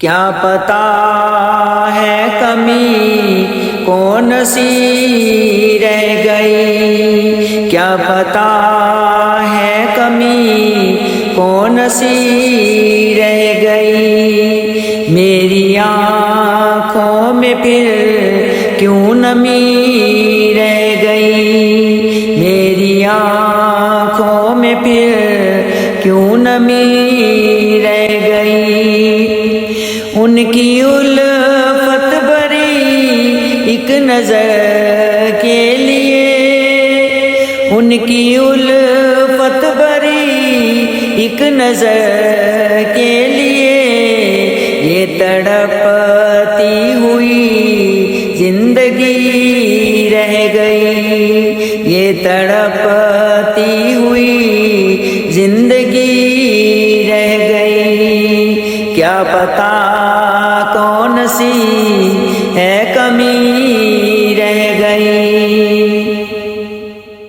کیا پتا ہے کمی کون سی رہ گئی، کیا پتا ہے کمی کون سی رہ گئی، میری آنکھوں میں پھر کیوں نمی رہ گئی، میری آنکھوں میں پھر کیوں نمی رہ گئی، ان کی الفت بھری ایک نظر کے لیے، ان کی الفت بھری ایک نظر کے لیے، یہ تڑپتی ہوئی زندگی رہ گئی، یہ تڑپتی ہوئی زندگی رہ گئی، کیا پتا کون سی ہے کمی